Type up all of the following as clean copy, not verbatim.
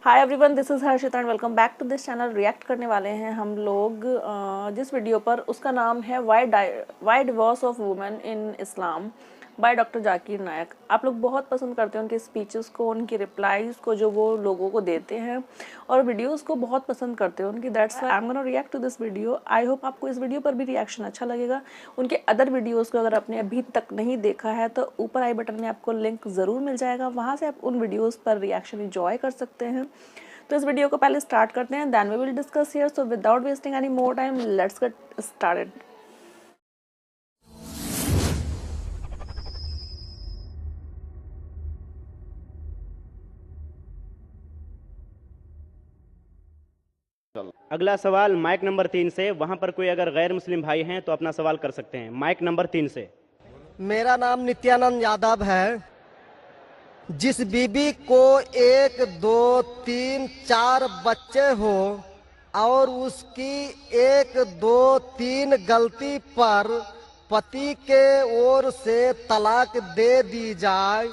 Hi everyone, this is Harshita and welcome back to this channel. React करने वाले हैं हम लोग जिस वीडियो पर, उसका नाम है why divorce of women in Islam by doctor Zakir Naik. आप लोग बहुत पसंद करते हैं उनके स्पीचेस को, उनकी रिप्लाईज को जो वो लोगों को देते हैं, और वीडियोस को बहुत पसंद करते हैं उनकी। That's why I am gonna react to this video. I hope आपको इस वीडियो पर भी रिएक्शन अच्छा लगेगा। उनके अदर वीडियोस को अगर आपने अभी तक नहीं देखा है तो ऊपर आई बटन में आपको लिंक ज़रूर मिल जाएगा, वहाँ से आप उन वीडियोज़ पर रिएक्शन इंजॉय कर सकते हैं। तो इस वीडियो को पहले स्टार्ट करते हैं, then we will discuss here. So without wasting any more time, let's get started. अगला सवाल माइक नंबर 3 से। वहां पर कोई अगर गैर मुस्लिम भाई हैं तो अपना सवाल कर सकते हैं। माइक नंबर 3 से। मेरा नाम नित्यानंद यादव है। जिस बीबी को 1, 2, 3, 4 बच्चे हो और उसकी 1, 2, 3 गलती पर पति के ओर से तलाक दे दी जाए,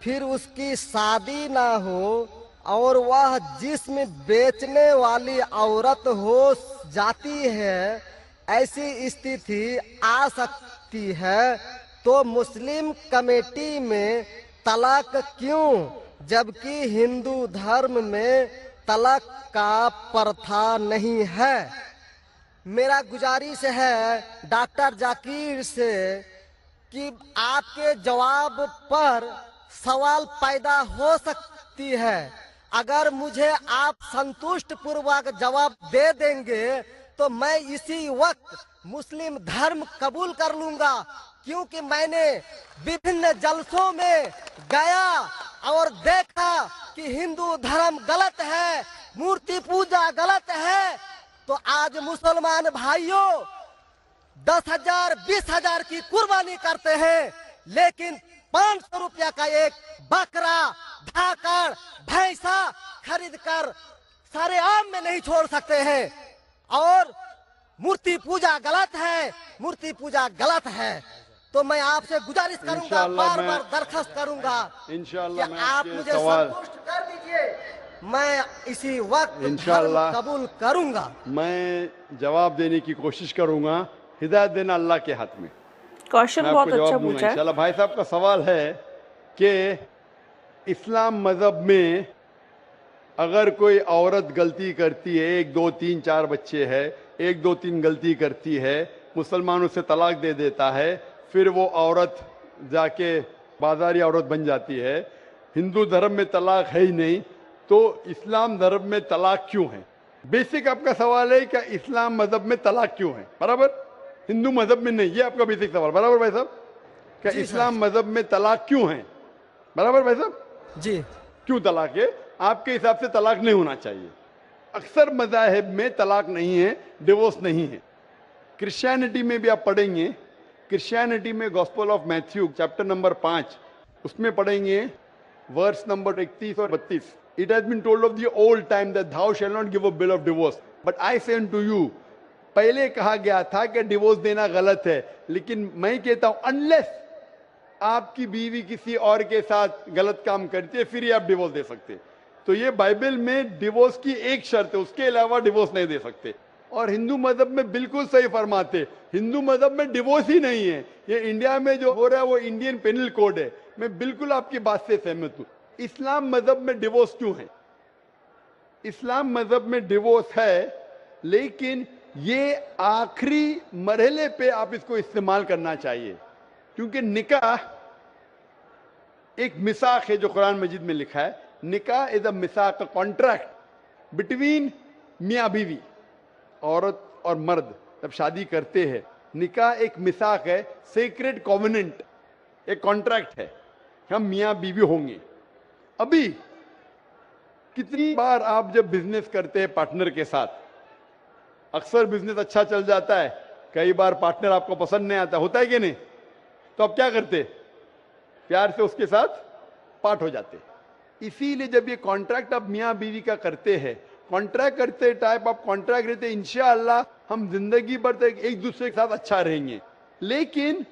फिर उसकी शादी ना हो और वह जिस्म बेचने वाली औरत हो जाती है, ऐसी स्थिति आ सकती है, तो मुस्लिम कमेटी में तलाक क्यों, जबकि हिंदू धर्म में तलाक का प्रथा नहीं है। मेरा गुजारिश है डॉक्टर जाकिर से कि आपके जवाब पर सवाल पैदा हो सकती है। अगर मुझे आप संतुष्ट पूर्वक जवाब दे देंगे तो मैं इसी वक्त मुस्लिम धर्म कबूल कर लूंगा, क्योंकि मैंने विभिन्न जलसों में गया और देखा कि हिंदू धर्म गलत है, मूर्ति पूजा गलत है। तो आज मुसलमान भाइयों 10,000 20,000 की कुर्बानी करते हैं, लेकिन 500 रुपया का एक बकरा, धाकड़, भैंसा खरीद कर सारे आम में नहीं छोड़ सकते हैं। और मूर्ति पूजा गलत है, मूर्ति पूजा गलत है। तो मैं आपसे गुजारिश करूंगा, बार बार दरखास्त करूंगा कि आप मुझे संतुष्ट कर दीजिए। मैं इसी वक्त धर्म कबूल करूंगा। मैं जवाब देने की कोशिश करूंगा। हिदायत देना अल्लाह के हाथ में। क्वेश्चन मैं बहुत आपको अच्छा जवाब दूंगा पूछा है। इंशाल्लाह। भाई साहब का सवाल है कि इस्लाम मजहब में अगर कोई औरत गलती करती है, 1, 2, 3, 4 बच्चे है, 1, 2, 3 गलती करती है, मुसलमान उसे तलाक दे देता है, फिर वो औरत जाके बाजारी औरत बन जाती है। हिंदू धर्म में तलाक है ही नहीं, तो इस्लाम धर्म में तलाक क्यों है? बेसिक आपका सवाल है कि इस्लाम मजहब में तलाक क्यों है, बराबर? हिंदू मजहब में नहीं, ये आपका बेसिक सवाल, बराबर भाई साहब? क्या इस्लाम मजहब में तलाक क्यों है, बराबर भाई साहब? जी। क्यों तलाक है? आपके हिसाब से तलाक नहीं होना चाहिए। अक्सर मज़ाहिब में तलाक नहीं है, डिवोर्स नहीं है। क्रिश्चियनिटी में भी आप पढ़ेंगे, क्रिश्चियनिटी में gospel of Matthew chapter number 5 उसमें पढ़ेंगे वर्स नंबर 31 और 32। It has been told of the old time that thou shall not give a bill of divorce, but I say unto you। पहले कहा गया था कि डिवोर्स देना गलत है, लेकिन मैं कहता हूं अनलेस आपकी बीवी किसी और के साथ गलत काम करती है, फिर ही आप डिवोर्स दे सकते। तो ये बाइबल में डिवोर्स की एक शर्त है, उसके अलावा डिवोर्स नहीं दे सकते। और हिंदू मजहब में बिल्कुल सही फरमाते, हिंदू मजहब में डिवोर्स ही नहीं है। ये इंडिया में जो हो रहा है वो इंडियन पेनल कोड है। मैं बिल्कुल आपकी बात से सहमत हूं। इस्लाम मजहब में डिवोर्स क्यों है? इस्लाम मजहब में डिवोर्स है, लेकिन ये आखिरी मरहले पे आप इसको इस्तेमाल करना चाहिए, क्योंकि निकाह एक मिसाक है जो कुरान मजीद में लिखा है। निकाह इज अ मिसाक, कॉन्ट्रैक्ट बिटवीन मियाँ बीवी, औरत और मर्द जब शादी करते हैं। निकाह एक मिसाक है, सेक्रेड कॉवेनेंट, एक कॉन्ट्रैक्ट है, हम मियाँ बीवी होंगे। अभी कितनी बार आप जब बिजनेस करते हैं पार्टनर के साथ, अक्सर बिजनेस अच्छा चल जाता है, कई बार पार्टनर आपको पसंद नहीं आता, होता है कि नहीं? तो आप क्या करते? प्यार से उसके साथ पार्ट हो जाते। इसीलिए जब ये कॉन्ट्रैक्ट आप मियाँ बीवी का करते हैं, कॉन्ट्रैक्ट करते टाइप आप कॉन्ट्रैक्ट रहते, इंशाअल्लाह हम जिंदगी भर तक एक दूसरे के साथ अच्छा रहेंगे। लेकिन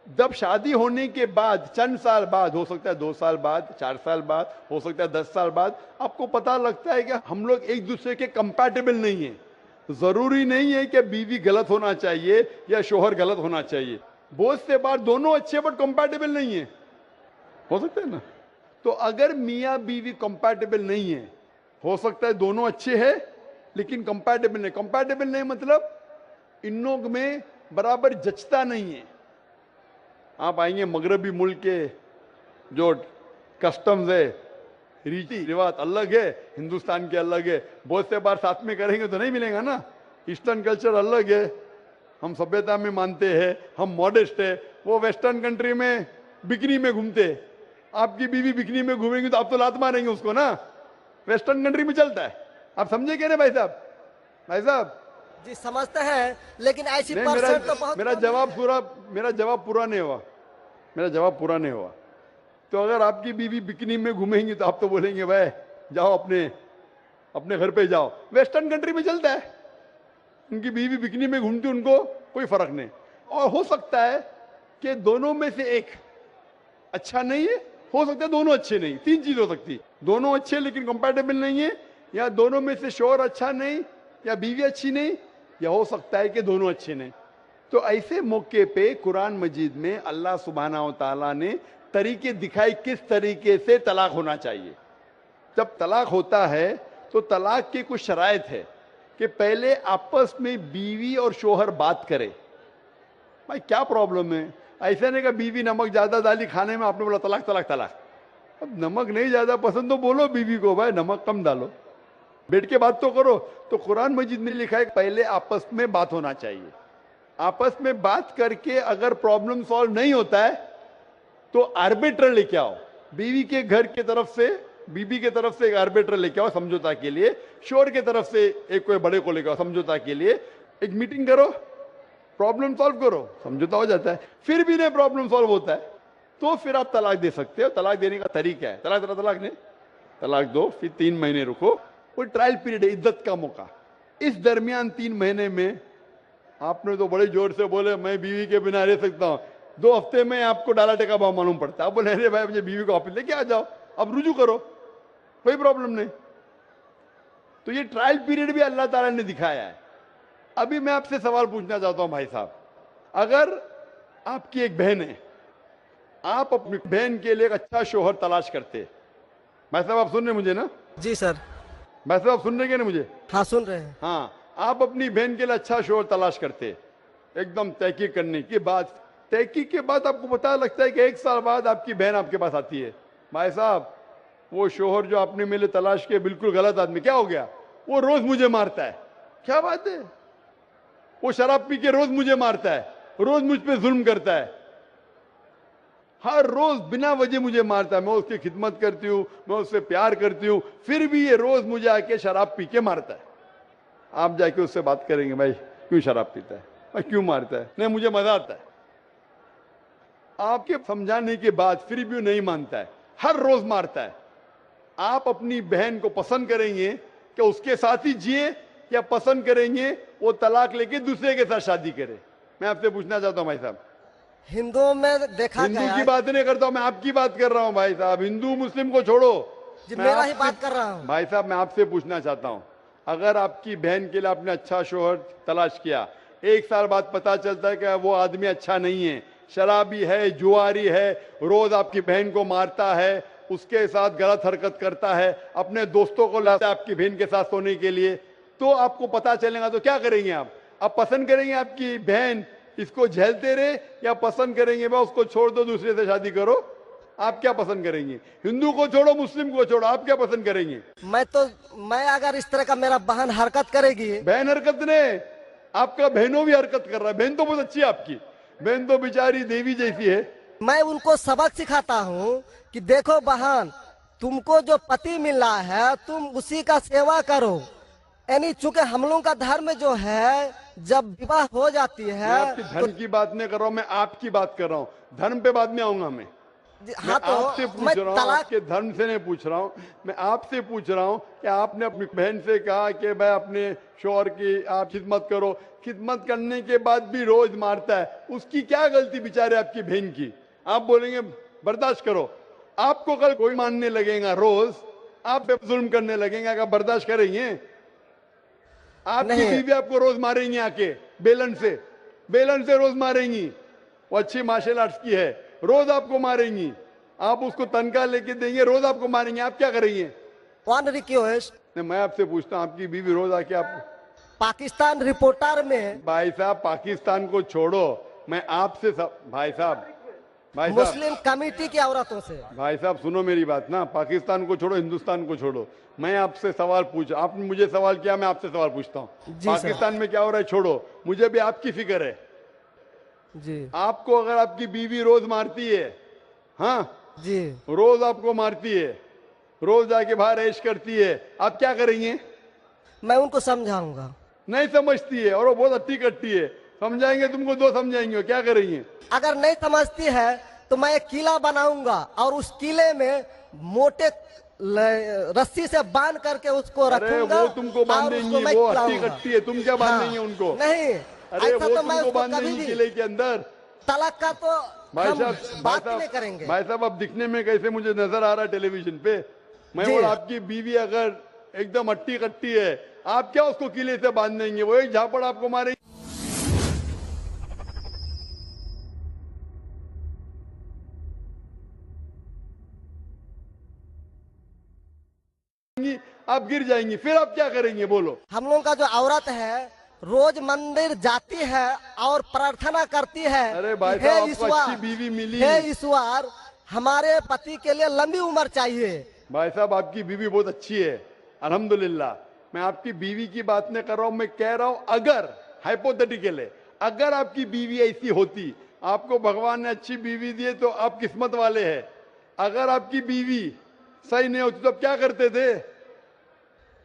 जब शादी होने के बाद चंद साल बाद, हो सकता है 2 साल बाद, 4 साल बाद, हो सकता है 10 साल बाद, आपको पता लगता है कि हम लोग एक दूसरे के कंपैटिबल नहीं है। जरूरी नहीं है कि बीवी गलत होना चाहिए या शोहर गलत होना चाहिए। बहुत से बार दोनों अच्छे बट कंपैटिबल नहीं है, हो सकता है ना। तो अगर मियाँ बीवी कंपैटिबल नहीं है, हो सकता है दोनों अच्छे हैं लेकिन कंपैटिबल नहीं। कंपैटिबल नहीं मतलब इन लोग में बराबर जचता नहीं है। आप आएंगे मगरबी मुल्क के जो कस्टम्स है, रीति रिवाज अलग है, हिंदुस्तान के अलग है। बहुत से बार साथ में करेंगे तो नहीं मिलेगा ना। ईस्टर्न कल्चर अलग है, हम सभ्यता में मानते हैं, हम मॉडेस्ट है। वो वेस्टर्न कंट्री में बिकनी में घूमते, आपकी बीवी बिकनी में घूमेंगी तो आप तो लात मारेंगे उसको ना। वेस्टर्न कंट्री में चलता है। आप समझे क्या भाई साहब? भाई साहब जी समझते हैं, लेकिन ऐसी नहीं, परसेंट तो बहुत मेरा कम जवाब है। पूरा नहीं हुआ। मेरा जवाब पूरा नहीं हुआ। तो अगर आपकी बीवी बिकनी में घूमेंगी तो आप तो बोलेंगे भाई जाओ अपने घर पे जाओ। वेस्टर्न कंट्री में चलता है, उनकी बीवी बिकनी में घूमती, उनको कोई फर्क नहीं। और हो सकता है कि दोनों में से एक अच्छा नहीं है, हो सकता है दोनों अच्छे नहीं। 3 चीज हो सकती है, दोनों अच्छे लेकिन कंपैटिबल नहीं है, या दोनों में से शोहर अच्छा नहीं या बीवी अच्छी नहीं, या हो सकता है कि दोनों अच्छे नहीं। तो ऐसे मौके पे कुरान मजीद में अल्लाह सुब्हानहू व तआला ने तरीके दिखाए किस तरीके से तलाक होना चाहिए। जब तलाक होता है तो तलाक की कुछ शराइत है कि पहले आपस में बीवी और शोहर बात करे। भाई क्या प्रॉब्लम है? ऐसा नहीं कि बीवी नमक ज्यादा डाली खाने में, आपने बोला तलाक तलाक तलाक। अब नमक नहीं ज्यादा पसंद तो बोलो बीवी को भाई नमक कम डालो, बैठ के बात तो करो। तो कुरान मजीद में लिखा है पहले आपस में बात होना चाहिए। आपस में बात करके अगर प्रॉब्लम सॉल्व नहीं होता है तो आर्बिट्रर लेके आओ। बीवी के घर की तरफ से, बीबी के तरफ से एक आर्बिट्रर लेके आओ समझौता के लिए, शोहर के तरफ से एक कोई बड़े को लेके आओ समझौता के लिए। एक मीटिंग करो, प्रॉब्लम सॉल्व करो, समझौता हो जाता है। फिर भी नहीं प्रॉब्लम सॉल्व होता है तो फिर आप तलाक दे सकते हो। तलाक देने का तरीका है, तलाक नहीं, तलाक दो, फिर 3 महीने रुको। कोई ट्रायल पीरियड है, इद्दत का मौका। इस दरमियान 3 महीने में आपने तो बड़े जोर से बोले मैं बीवी के बिना रह सकता हूं, 2 हफ्ते में आपको डाला टेका भाव मालूम पड़ता है। आप बोले अरे भाई मुझे बीवी को वापस लेके आ जाओ, अब रुजू करो, कोई प्रॉब्लम नहीं। तो ये ट्रायल पीरियड भी अल्लाह ताला ने दिखाया है। अभी मैं आपसे सवाल पूछना चाहता हूं भाई साहब, अगर आपकी एक बहन है, आप अपनी बहन के लिए एक अच्छा शोहर तलाश करते। भाई साहब आप सुन रहे मुझे ना? जी सर। भाई साहब आप सुन रहे क्या ना मुझे? हाँ सुन रहे हैं। हाँ, आप अपनी बहन के लिए अच्छा शोहर तलाश करते, एकदम तहकीक करने के बाद। तहकीक के बाद आपको पता लगता है कि 1 साल बाद आपकी बहन आपके पास आती है, भाई साहब वो शोहर जो आपने मेरे तलाश किया बिल्कुल गलत आदमी। क्या हो गया? वो रोज मुझे मारता है। क्या बात है? वो शराब पी के रोज मुझे मारता है, रोज मुझ पे जुल्म करता है, हर रोज बिना वजह मुझे मारता है। मैं उसकी खिदमत करती हूँ, मैं उससे प्यार करती हूँ, फिर भी ये रोज मुझे आके शराब पी के मारता है। आप जाके उससे बात करेंगे भाई क्यों शराब पीता है, भाई क्यों मारता है? नहीं मुझे मजा आता है। आपके समझाने के बाद फिर भी नहीं मानता है, हर रोज मारता है। आप अपनी बहन को पसंद करेंगे कि उसके साथ ही जिए, या पसंद करेंगे वो तलाक लेके दूसरे के साथ शादी करे? मैं आपसे पूछना चाहता हूं भाई साहब। हिंदुओं में देखा हिंदू गया की है। बात नहीं करता हूं मैं, आपकी बात कर रहा हूं भाई साहब। हिंदू मुस्लिम को छोड़ो, जी मैं मेरा ही आपसे- बात कर रहा हूँ। भाई साहब मैं आपसे पूछना चाहता हूं, अगर आपकी बहन के लिए आपने अच्छा शोहर तलाश किया, 1 साल बाद पता चलता है कि वो आदमी अच्छा नहीं है, शराबी है, जुआरी है, रोज आपकी बहन को मारता है, उसके साथ गलत हरकत करता है, अपने दोस्तों को लाता है आपकी बहन के साथ सोने के लिए, तो आपको पता चलेगा तो क्या करेंगे आप पसंद करेंगे आपकी बहन इसको झेलते रहे, या पसंद करेंगे भाई उसको छोड़ दो दूसरे से शादी करो? आप क्या पसंद करेंगे? हिंदू को छोड़ो, मुस्लिम को छोड़ो, आप क्या पसंद करेंगे? मैं अगर इस तरह का मेरा बहन हरकत करेगी, बहन हरकत ने, आपका बहनों भी हरकत कर रहा है। बहन तो बहुत अच्छी है आपकी, बहन तो बेचारी देवी जैसी है। मैं उनको सबक सिखाता हूँ कि देखो बहन, तुमको जो पति मिल रहा है तुम उसी का सेवा करो। यानी चूंकि हम लोगों का धर्म जो है, जब विवाह हो जाती मैं है आपकी धर्म की बात नहीं कर रहा हूं, मैं आपकी बात कर रहा हूं। धर्म पे बाद में आऊंगा मैं। हाँ मैं आपसे तो पूछ मैं रहा हूँ, तलाक आपके धर्म से नहीं पूछ रहा हूँ, मैं आपसे पूछ रहा हूँ कि आपने अपनी बहन से कहा कि मैं अपने शौहर की आप खिदमत करो, खिदमत करने के बाद भी रोज मारता है, उसकी क्या गलती बेचारे आपकी बहन की? आप बोलेंगे बर्दाश्त करो, आपको कल कोई मानने लगेगा रोज, आप पे जुल्म करने लगेगा, क्या बर्दाश्त करेंगे? आपकी नहीं। बीवी आपको रोज मारेंगी आके बेलन से रोज मारेंगी। वो अच्छी मार्शल आर्ट्स की है, रोज आपको मारेंगी, आप उसको तनख्वाह लेके देंगे, रोज आपको मारेंगे, आप क्या करेंगे? वन रिक्वेस्ट, नहीं, मैं आपसे पूछता हूँ, आपकी बीवी रोज आके आप पाकिस्तान रिपोर्टर में भाई साहब पाकिस्तान को छोड़ो, मैं आपसे भाई साहब मुस्लिम कमेटी की औरतों से भाई साहब सुनो मेरी बात ना, पाकिस्तान को छोड़ो, हिंदुस्तान को छोड़ो, मैं आपसे सवाल पूछ, आपने मुझे सवाल किया, मैं आपसे सवाल पूछता हूँ, जी सर। पाकिस्तान में क्या हो रहा है छोड़ो, मुझे भी आपकी फिक्र है। जी आपको अगर आपकी बीवी रोज मारती है, हाँ जी, रोज आपको मारती है, रोज जाके बाहर ऐश करती है, आप क्या करेंगे? मैं उनको समझाऊंगा। नहीं समझती है और वो बहुत अट्टी कट्टी है, समझाएंगे तुमको, दो समझाएंगे, क्या करेंगे? अगर नहीं समझती है तो मैं एक किला बनाऊंगा और उस किले में मोटे रस्सी से बांध करके उसको अरे रखूंगा वो तुमको और बांधेंगी, उसको मैं वो अट्टी खिलाऊंगा। कट्टी है, तुम क्या बांधेंगे उनको? नहीं, अरे ऐसा वो तो मैं तुमको उसको कभी बांधेंगी भी किले के अंदर। तलाक का तो भाई हम साहब बात ही नहीं करेंगे। भाई साहब अब दिखने में कैसे मुझे नजर आ रहा है टेलीविजन पे, मैं जी। बोला आपकी बीवी अगर एकदम अट्टी कट्टी है, आप क्या उसको किले से बांध देंगे? वो एक झापड़ आपको मारेंगे। आप गिर जाएंगी, फिर आप क्या करेंगे बोलो? हम लोगों का जो औरत है रोज मंदिर जाती है और प्रार्थना करती है। अरे भाई हे साहब, आपको ईश्वर, अच्छी बीवी मिली। हे ईश्वर, हमारे पति के लिए लंबी उम्र चाहिए। भाई साहब आपकी बीवी बहुत अच्छी है, अल्हम्दुलिल्लाह। मैं आपकी बीवी की बात नहीं कर रहा हूं, मैं कह रहा हूं अगर हाइपोथेटिकल है, अगर आपकी बीवी ऐसी होती, आपको भगवान ने अच्छी बीवी दी है तो आप किस्मत वाले हैं। अगर आपकी बीवी सही नहीं होती तो आप क्या करते थे?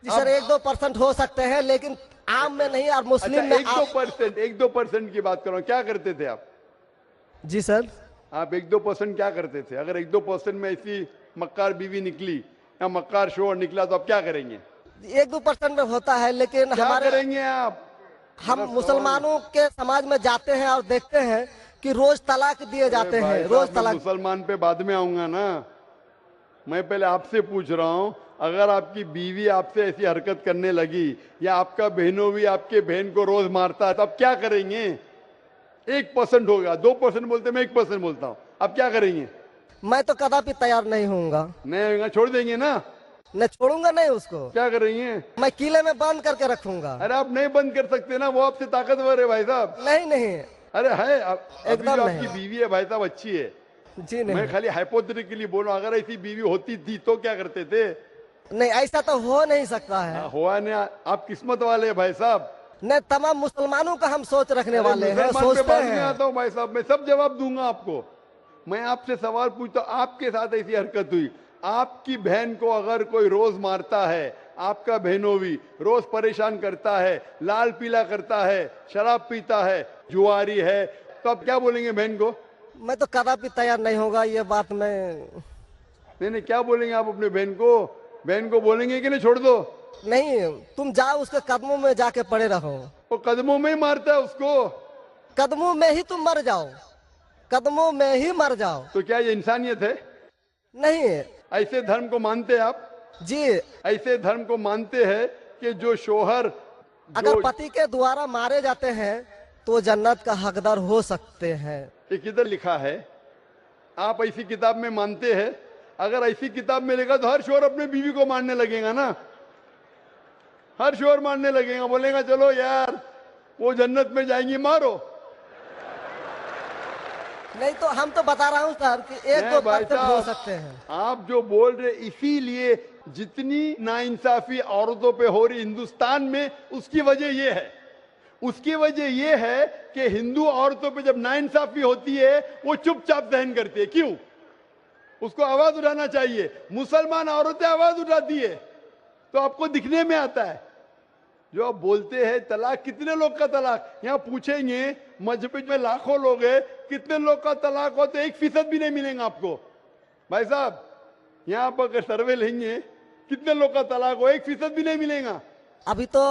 जी सर, 1-2% हो सकते हैं लेकिन आम में नहीं और मुस्लिम अच्छा, में 1-2% की बात करो, क्या करते थे आप? जी सर, आप 1-2% क्या करते थे? अगर 1-2% में ऐसी मक्कार बीवी निकली या मक्कार शोहर निकला तो आप क्या करेंगे? 1-2% में होता है लेकिन क्या हमारे करेंगे आप? हम मुसलमानों के समाज में जाते हैं और देखते हैं कि रोज तलाक दिए जाते भाई हैं, साहब, रोज मैं तलाक। मुसलमान पे बाद में आऊंगा ना, मैं पहले आपसे पूछ रहा हूं, अगर आपकी बीवी आपसे ऐसी हरकत करने लगी या आपका बहनों भी आपके बहन को रोज मारता है तो आप क्या करेंगे? 1% होगा, 2% बोलते, मैं 1% बोलता हूं, आप क्या करेंगे? मैं तो कदापि तैयार नहीं होऊंगा, नहीं होगा, छोड़ देंगे ना? मैं छोड़ूंगा नहीं उसको, क्या करेंगे? मैं किले में बंद करके रखूंगा। अरे आप नहीं बंद कर सकते ना, वो आपसे ताकतवर है भाई साहब। नहीं नहीं, अरे है, अभी एकदम जो नहीं। आपकी बीवी है भाई साहब अच्छी है, जी मैं नहीं, खाली हाइपोथेटिकली बोल रहा हूं, अगर ऐसी बीवी होती थी तो क्या करते थे? नहीं ऐसा तो हो नहीं सकता है। हुआ नहीं, आप किस्मत वाले हैं भाई साहब। नहीं, तमाम मुसलमानों का हम सोच रखने अरे वाले हैं, मुसलमान पे सोचते बात नहीं हैं। आता हूं भाई साहब, मैं सब जवाब दूंगा आपको। मैं आपसे सवाल पूछता हूं, आपके साथ ऐसी हरकत हुई, आपकी बहन को अगर कोई रोज मारता है, आपका बहनों भी रोज परेशान करता है, लाल पीला करता है, शराब पीता है, जुआरी है, तो आप क्या बोलेंगे बहन को? मैं तो कदापि तैयार नहीं होगा, ये बात मैं नहीं, क्या बोलेंगे आप अपने बहन को? बहन को बोलेंगे कि नहीं छोड़ दो? नहीं, तुम जाओ उसके कदमों में जाके पड़े रहो, वो कदमों में ही मारता है उसको, कदमों में ही तुम मर जाओ, कदमों में ही मर जाओ। तो क्या ये इंसानियत है? नहीं ऐसे धर्म को मानते हैं आप? जी, ऐसे धर्म को मानते हैं कि जो शोहर अगर पति के द्वारा मारे जाते हैं तो जन्नत का हकदार हो सकते हैं। ये किधर लिखा है? आप ऐसी किताब में मानते हैं? अगर ऐसी किताब में लिखा तो हर शोहर अपने बीवी को मारने लगेगा ना, हर शोहर मारने लगेगा, बोलेगा चलो यार वो जन्नत में जाएंगी, मारो। नहीं तो हम तो बता रहा हूँ सर कि नहीं 1-2% हो सकते हैं। आप जो बोल रहे, इसीलिए जितनी नाइंसाफी औरतों पे हो रही हिंदुस्तान में, उसकी वजह यह है, उसकी वजह यह है कि हिंदू औरतों पे जब नाइंसाफी होती है वो चुपचाप सहन करती है। क्यों? उसको आवाज उठाना चाहिए। मुसलमान औरतें आवाज उठाती है तो आपको दिखने में आता है। जो आप बोलते हैं तलाक, कितने लोग का तलाक, यहां पूछेंगे मस्जिद में लाखों लोग हैं, कितने लोग का तलाक हो तो 1% भी नहीं मिलेगा आपको। भाई साहब, यहाँ पर अगर सर्वे लेंगे कितने लोग का तलाक हो, 1% भी नहीं मिलेगा। अभी तो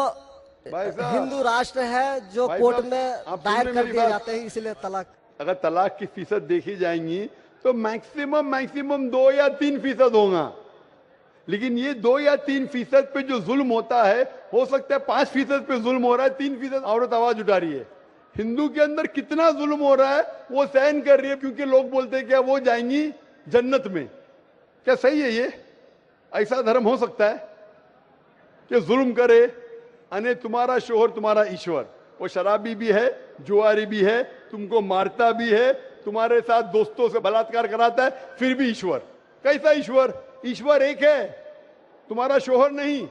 भाई साहब, हिंदू राष्ट्र है जो भाई कोर्ट साहब, में आप दायर सुन कर मेरी दिए बात। जाते हैं, इसलिए तलाक। अगर तलाक की फीसद देखी जाएंगी तो मैक्सिमम 2 या 3% होगा, लेकिन ये 2 या 3% पे जो जुल्म होता है, हो सकता है 5% पे जुल्म हो रहा है, 3% औरत आवाज उठा रही है। हिंदू के अंदर कितना जुल्म हो रहा है वो सहन कर रही है, क्योंकि लोग बोलते हैं क्या वो जाएंगी जन्नत में। क्या सही है ये? ऐसा धर्म हो सकता है कि जुल्म करे? अने तुम्हारा शोहर तुम्हारा ईश्वर, वो शराबी भी है, जुआरी भी है, तुमको मारता भी है, तुम्हारे साथ दोस्तों से बलात्कार कराता है, फिर भी ईश्वर। कैसा ईश्वर? ईश्वर एक है, तुम्हारा शोहर नहीं।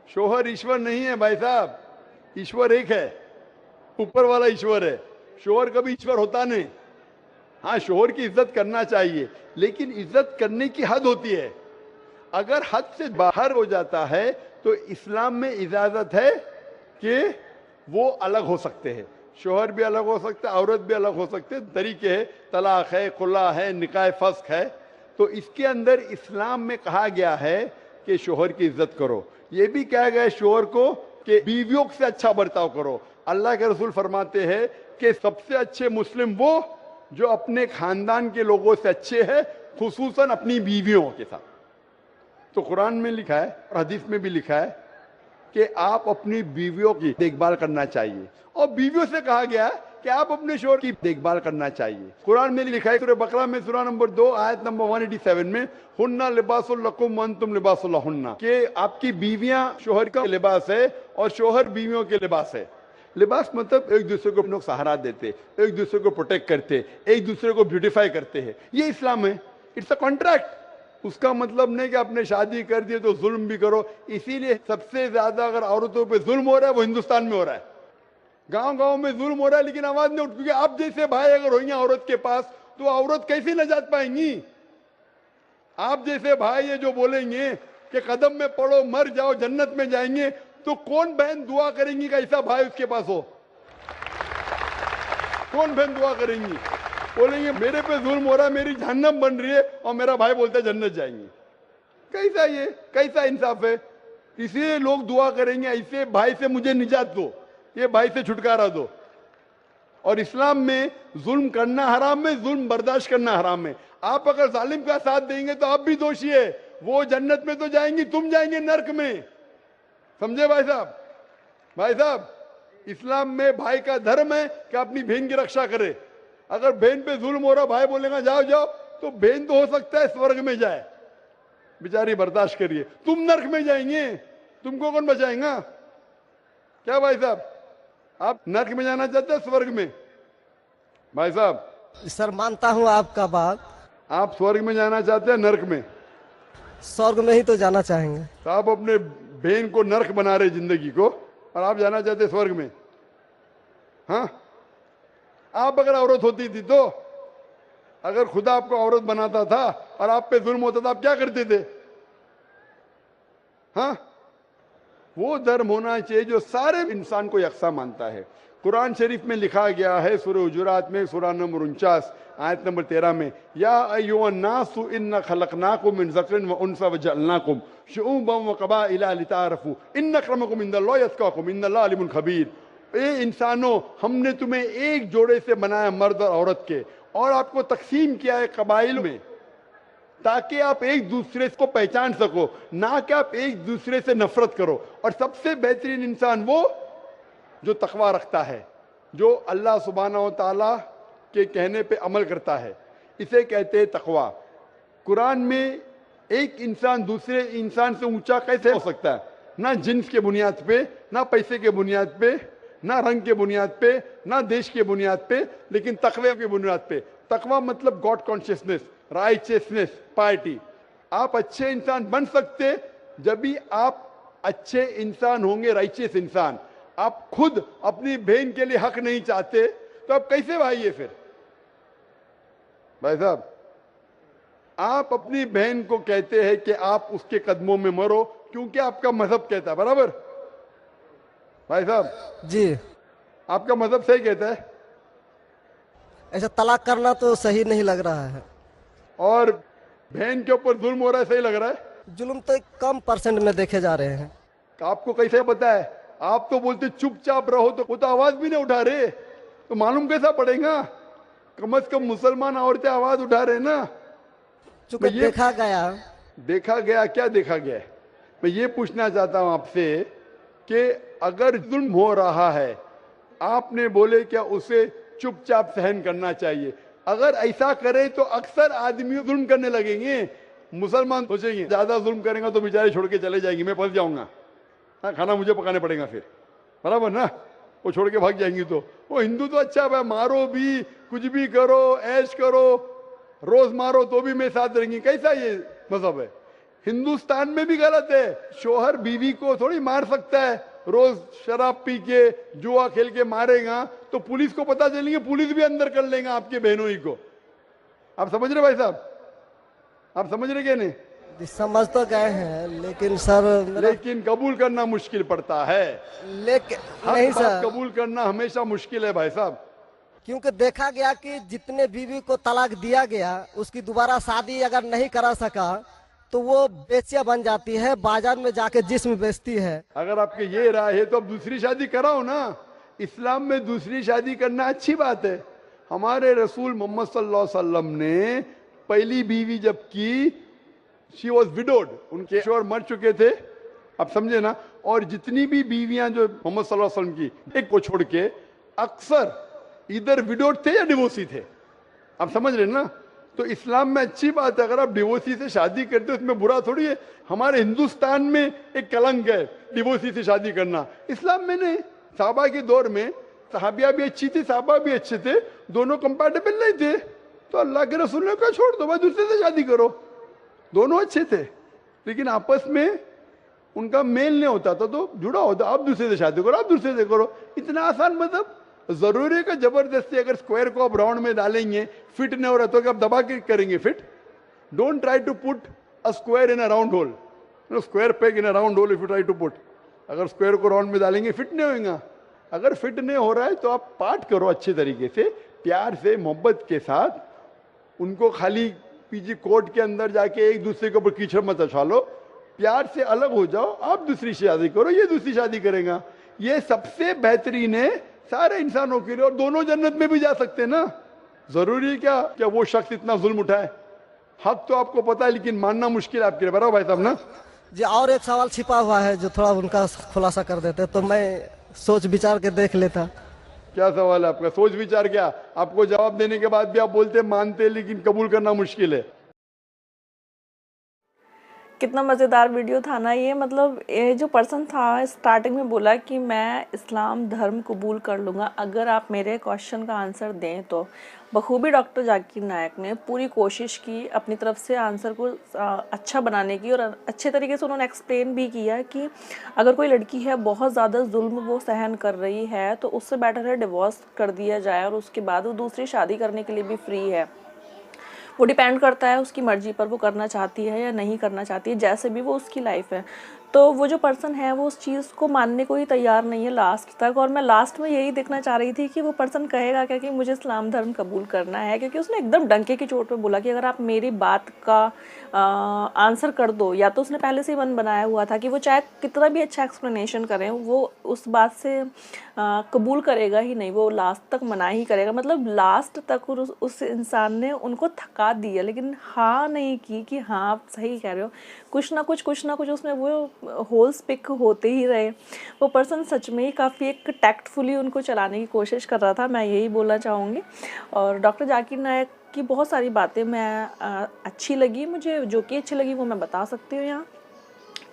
शोहर ईश्वर नहीं है भाई साहब, ईश्वर एक है, ऊपर वाला ईश्वर है। शोहर कभी ईश्वर होता नहीं। हाँ, शोहर की इज्जत करना चाहिए, लेकिन इज्जत करने की हद होती है। अगर हद से बाहर हो जाता है तो इस्लाम में इजाजत है कि वो अलग हो सकते हैं। शोहर भी अलग हो सकता है, औरत भी अलग हो सकते हैं, तरीके है, तलाक है, खुला है, निकाह फस्क है। तो इसके अंदर इस्लाम में कहा गया है कि शोहर की इज्जत करो। ये भी कहा गया है शोहर को कि बीवियों से अच्छा बर्ताव करो। अल्लाह के रसूल फरमाते हैं कि सबसे अच्छे मुस्लिम वो जो अपने खानदान के लोगों से अच्छे हैं, खुसूसन अपनी बीवियों के साथ। तो कुरान में लिखा है और हदीस में भी लिखा है कि आप अपनी बीवियों की देखभाल करना चाहिए, और बीवियों से कहा गया है कि आप अपने शोहर की देखभाल करना चाहिए। कुरान में लिखा है सूरह बकरा में सूरह नंबर 2 आयत नंबर 187 में, हुन्ना लिबासुल लकुम व अंतुम लिबासुल लहुन्ना, कि आपकी बीवियां शोहर का लिबास है और शोहर बीवियों के लिबास है। लिबास मतलब एक दूसरे को लोग सहारा देते, एक दूसरे को प्रोटेक्ट करते, एक दूसरे को ब्यूटिफाई करते हैं। ये इस्लाम है। It's a contract. उसका मतलब नहीं कि आपने शादी कर दी तो जुल्म भी करो। इसीलिए सबसे ज्यादा अगर औरतों पे जुल्म हो रहा है वो हिंदुस्तान में हो रहा है। गांव गांव में जुल्म हो रहा है, लेकिन आवाज नहीं उठ, क्योंकि आप जैसे भाई अगर होंगे औरत के पास तो औरत कैसे नजात पाएंगी? आप जैसे भाई ये जो बोलेंगे कि कदम में पड़ो मर जाओ जन्नत में जाएंगे, तो कौन बहन दुआ करेंगी कि ऐसा भाई उसके पास हो? कौन बहन दुआ करेंगी? बोलेंगे मेरे पे जुल्म हो रहा है, मेरी जहन्नम बन रही है, और मेरा भाई बोलता है जन्नत जाएंगे। कैसा ये, कैसा इंसाफ है? इसलिए लोग दुआ करेंगे ऐसे भाई से मुझे निजात दो, ये भाई से छुटकारा दो। और इस्लाम में जुल्म करना हराम है, जुल्म बर्दाश्त करना हराम है। आप अगर जालिम का साथ देंगे तो आप भी दोषी है। वो जन्नत में तो जाएंगी, तुम जाएंगे नर्क में। समझे भाई साहब? भाई साहब, इस्लाम में भाई का धर्म है कि अपनी बहन की रक्षा करे। अगर बहन पे जुल्म हो रहा, भाई बोलेगा जाओ जाओ, तो बहन तो हो सकता है स्वर्ग में जाए, बेचारी बर्दाश्त करिए, तुम नर्क में जाएंगे, तुमको कौन बचाएगा? क्या भाई साहब, आप नर्क में जाना चाहते हैं स्वर्ग में? भाई साहब, सर मानता हूँ आपका बात। आप स्वर्ग में जाना चाहते हैं नर्क में? स्वर्ग में ही तो जाना चाहेंगे। तो आप अपने बहन को नर्क बना रहे जिंदगी को, और आप जाना चाहते हैं स्वर्ग में? हाँ, आप अगर औरत होती थी तो, अगर खुदा आपको औरत बनाता था और आप पे जुल्म होता था, आप क्या करते थे? हाँ, वो धर्म होना चाहिए जो सारे इंसान को यकसा मानता है। कुरान शरीफ में लिखा गया है सूरह हुजुरात में सूरह नंबर 49 आयत नंबर 13 में, या अय्युहन्नासु इन्ना खलकनाकुम मिन ज़करिन व उनसा वजअलनाकुम शुऊबन व क़बाइला लिताअरफू इन्न अक्रमकुम इंदल्लाहि अत्क़ाकुम इन्नल्लाह अलीमुन खबीर। ए इंसानों, हमने तुम्हें एक जोड़े से बनाया, मर्द और औरत के, और आपको तकसीम किया है कबाइल में, ताकि आप एक दूसरे को पहचान सको, ना कि आप एक दूसरे से नफरत करो। और सबसे बेहतरीन इंसान वो जो तकवा रखता है, जो अल्लाह सुब्हानहू व तआला के कहने पे अमल करता है, इसे कहते हैं तकवा। कुरान में एक इंसान दूसरे इंसान से ऊंचा कैसे हो सकता है? ना जिन्स के बुनियाद पे, ना पैसे के बुनियाद पे, ना रंग के बुनियाद पे, ना देश के बुनियाद पे, लेकिन तकवे के बुनियाद पे। तकवा मतलब गॉड कॉन्शियसनेस, राइचियसनेस, पार्टी। आप अच्छे इंसान बन सकते जब भी आप अच्छे इंसान होंगे, राइचियस इंसान। आप खुद अपनी बहन के लिए हक नहीं चाहते तो आप कैसे भाई है फिर? भाई साहब, आप अपनी बहन को कहते हैं कि आप उसके कदमों में मरो क्योंकि आपका मजहब कहता है, बराबर? भाई साहब जी, आपका मजहब सही कहता है। ऐसा तलाक करना तो सही नहीं लग रहा है। और बहन के ऊपर जुल्म हो रहा है, सही लग रहा है? जुल्म तो कम परसेंट में देखे जा रहे हैं। आपको कैसे पता है? आप तो बोलते चुपचाप रहो, तो वो तो आवाज भी नहीं उठा रहे, तो मालूम कैसा पड़ेगा? कम से कम मुसलमान औरतें आवाज उठा रहे ना। चूंकि देखा गया क्या देखा गया है? मैं ये पूछना चाहता हूं आपसे कि अगर जुल्म हो रहा है, आपने बोले क्या उसे चुपचाप सहन करना चाहिए? अगर ऐसा करे तो अक्सर आदमी जुल्म करने लगेंगे। मुसलमान सोचेंगे ज्यादा जुल्म करेंगे तो बेचारे छोड़ के चले जाएंगे, मैं फंस जाऊंगा, हाँ खाना मुझे पकाने पड़ेगा फिर, बराबर ना? वो छोड़ के भाग जाएंगी। तो वो हिंदू तो अच्छा है, मारो भी, कुछ भी करो, ऐश करो, रोज मारो तो भी मैं साथ रहेंगी। कैसा ये मजहब है? हिंदुस्तान में भी गलत है। शोहर बीवी को थोड़ी मार सकता है। रोज शराब पी के, जुआ खेल के मारेगा तो पुलिस को पता चलेंगे, पुलिस भी अंदर कर लेगा आपके बहनों ही को। आप समझ रहे भाई साहब? आप समझ रहे क्या? नहीं समझ तो गए हैं, लेकिन सर लेकिन कबूल करना मुश्किल पड़ता है। लेकिन नहीं हर बात सर, कबूल करना हमेशा मुश्किल है भाई साहब। क्योंकि देखा गया कि जितने बीवी को तलाक दिया गया, उसकी दोबारा शादी अगर नहीं करा सका तो वो बेचिया बन जाती है, बाजार में जाके जिस्म बेचती है। अगर आपके ये राय है तो अब दूसरी शादी कराओ ना। इस्लाम में दूसरी शादी करना अच्छी बात है। हमारे रसूल मोहम्मद सल्लल्लाहु अलैहि वसल्लम ने पहली बीवी जब की, शी वॉज विडोड, उनके शोहर मर चुके थे, आप समझे ना? और जितनी भी बीवियां जो मोहम्मद सल्लल्लाहु अलैहि वसल्लम की, एक को छोड़ के अक्सर इधर विडोड थे या डिवोर्सी थे, आप समझ रहे ना? तो इस्लाम में अच्छी बात है। अगर आप डिवोर्सी से शादी करते हो उसमें बुरा थोड़ी है। हमारे हिंदुस्तान में एक कलंक है डिवोर्सी से शादी करना, इस्लाम में नहीं। साहबा के दौर में सहाबिया भी अच्छी थी, साहबा भी अच्छे थे, दोनों कंपैटिबल नहीं थे, तो अल्लाह के रसूल ने कहा छोड़ दो भाई, दूसरे से शादी करो। दोनों अच्छे थे लेकिन आपस में उनका मेल नहीं होता था, तो जुड़ा होता, आप दूसरे से शादी करो, आप दूसरे से करो। इतना आसान मतलब जरूरी है कि जबरदस्ती अगर स्क्वायर को आप राउंड में डालेंगे, फिट नहीं हो रहा तो आप दबा के करेंगे fit? Don't try to put a square in a round hole, square peg in a round hole if you try to put. अगर स्क्वायर को राउंड में डालेंगे फिट नहीं होगा। अगर फिट नहीं हो रहा है तो आप पार्ट करो अच्छे तरीके से, प्यार से, मोहब्बत के साथ। उनको खाली पीजी कोर्ट के अंदर जाके एक दूसरे के ऊपर कीचड़ मत उछालो, प्यार से अलग हो जाओ, आप दूसरी शादी करो, ये दूसरी शादी करेगा। ये सबसे बेहतरीन है सारे इंसानों के लिए, और दोनों जन्नत में भी जा सकते हैं ना। जरूरी है क्या वो शख्स इतना जुल्म उठाए? हक तो आपको पता है लेकिन मानना मुश्किल है आपके लिए, बराबर भाई साहब ना? जी, और एक सवाल छिपा हुआ है जो थोड़ा उनका खुलासा कर देते तो मैं सोच विचार के देख लेता। क्या सवाल है आपका? सोच विचार क्या? आपको जवाब देने के बाद भी आप बोलते मानते लेकिन कबूल करना मुश्किल है। कितना मज़ेदार वीडियो था ना ये। मतलब ये जो पर्सन था स्टार्टिंग में बोला कि मैं इस्लाम धर्म कबूल कर लूँगा अगर आप मेरे क्वेश्चन का आंसर दें। तो बखूबी डॉक्टर जाकिर नायक ने पूरी कोशिश की अपनी तरफ से आंसर को अच्छा बनाने की, और अच्छे तरीके से उन्होंने एक्सप्लेन भी किया कि अगर कोई लड़की है बहुत ज़्यादा जुल्म वो सहन कर रही है तो उससे बेटर है डिवोर्स कर दिया जाए, और उसके बाद वो दूसरी शादी करने के लिए भी फ्री है। वो डिपेंड करता है उसकी मर्जी पर, वो करना चाहती है या नहीं करना चाहती है, जैसे भी वो उसकी लाइफ है। तो वो जो पर्सन है वो उस चीज़ को मानने को ही तैयार नहीं है लास्ट तक। और मैं लास्ट में यही देखना चाह रही थी कि वो पर्सन कहेगा क्या कि मुझे इस्लाम धर्म कबूल करना है, क्योंकि उसने एकदम डंके की चोट पे बोला कि अगर आप मेरी बात का आंसर कर दो, या तो उसने पहले से ही मन बनाया हुआ था कि वो चाहे कितना भी अच्छा एक्सप्लेनेशन करें वो उस बात से कबूल करेगा ही नहीं, वो लास्ट तक मना ही करेगा। मतलब लास्ट तक उस इंसान ने उनको थका दिया, लेकिन हाँ नहीं की कि हाँ आप सही कह रहे हो। कुछ ना कुछ उसमें वो होल्स पिक होते ही रहे। वो पर्सन सच में ही काफ़ी एक टैक्टफुली उनको चलाने की कोशिश कर रहा था, मैं यही बोलना चाहूँगी। और डॉक्टर जाकिर नायक की बहुत सारी बातें मैं अच्छी लगी मुझे, जो कि अच्छी लगी वो मैं बता सकती हूँ यहाँ,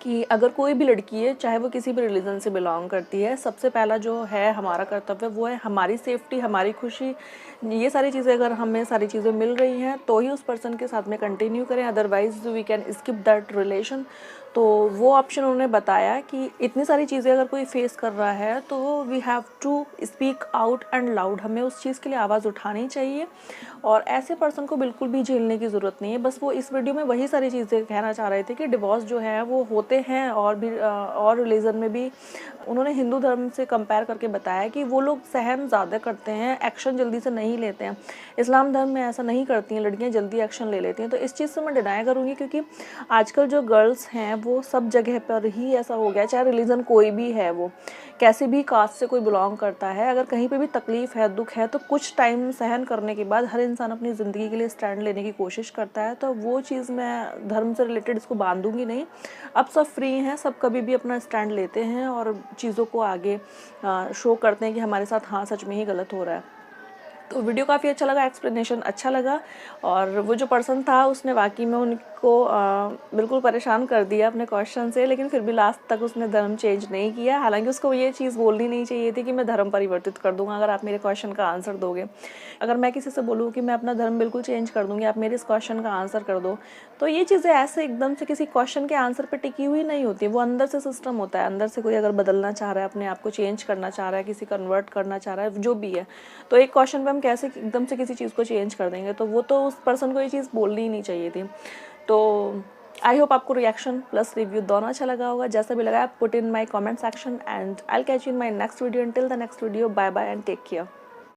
कि अगर कोई भी लड़की है चाहे वो किसी भी रिलीजन से बिलोंग करती है, सबसे पहला जो है हमारा कर्तव्य वो है हमारी सेफ्टी, हमारी खुशी। ये सारी चीज़ें अगर हमें सारी चीज़ें मिल रही हैं तो ही उस पर्सन के साथ में कंटिन्यू करें, otherwise we can skip that relation. तो वो ऑप्शन उन्होंने बताया कि इतनी सारी चीज़ें अगर कोई फेस कर रहा है तो we have to speak out and loud, हमें उस चीज़ के लिए आवाज़ उठानी चाहिए और ऐसे पर्सन को बिल्कुल भी झेलने की ज़रूरत नहीं है। बस वो इस वीडियो में वही सारी चीज़ें कहना चाह रहे थे कि डिवोर्स जो है वो होते हैं और भी और रिलीजन में भी। उन्होंने हिंदू धर्म से कंपेयर करके बताया कि वो लोग सहन ज़्यादा करते हैं, एक्शन जल्दी से नहीं लेते हैं। इस्लाम धर्म में ऐसा नहीं करती हैं, लड़कियां जल्दी एक्शन ले लेती हैं। तो इस चीज़ से मैं डिनाई करूँगी, क्योंकि आजकल जो गर्ल्स हैं वो सब जगह पर ही ऐसा हो गया, चाहे रिलीजन कोई भी है, वो कैसे भी कास्ट से कोई बिलोंग करता है, अगर कहीं पे भी तकलीफ़ है, दुख है, तो कुछ टाइम सहन करने के बाद हर इंसान अपनी ज़िंदगी के लिए स्टैंड लेने की कोशिश करता है। तो वो चीज़ मैं धर्म से रिलेटेड इसको बांधूंगी नहीं। अब सब फ्री हैं, सब कभी भी अपना स्टैंड लेते हैं और चीज़ों को आगे शो करते हैं कि हमारे साथ हाँ सच में ही गलत हो रहा है। तो वीडियो काफ़ी अच्छा लगा, एक्सप्लेनेशन अच्छा लगा, और वो जो पर्सन था उसने वाकई में उनको बिल्कुल परेशान कर दिया अपने क्वेश्चन से, लेकिन फिर भी लास्ट तक उसने धर्म चेंज नहीं किया। हालांकि उसको ये चीज़ बोलनी नहीं चाहिए थी कि मैं धर्म परिवर्तित कर दूंगा अगर आप मेरे क्वेश्चन का आंसर दोगे। अगर मैं किसी से बोलूँ कि मैं अपना धर्म बिल्कुल चेंज कर दूंगी, आप मेरे इस क्वेश्चन का आंसर कर दो, तो ये चीज़ें ऐसे एकदम से किसी क्वेश्चन के आंसर पर टिकी हुई नहीं होती। वो अंदर से सिस्टम होता है, अंदर से कोई अगर बदलना चाह रहा है, अपने आप को चेंज करना चाह रहा है, किसी कन्वर्ट करना चाह रहा है, जो भी है, तो एक क्वेश्चन पे हम कैसे एकदम से किसी चीज़ को चेंज कर देंगे। तो वो तो उस पर्सन को ये चीज़ बोलनी ही नहीं चाहिए थी। तो आई होप आपको रिएक्शन प्लस रिव्यू दोनों अच्छा लगा होगा। जैसा भी लगा put in my comment section and I will catch you in my next video. Until the next video, bye bye and take care.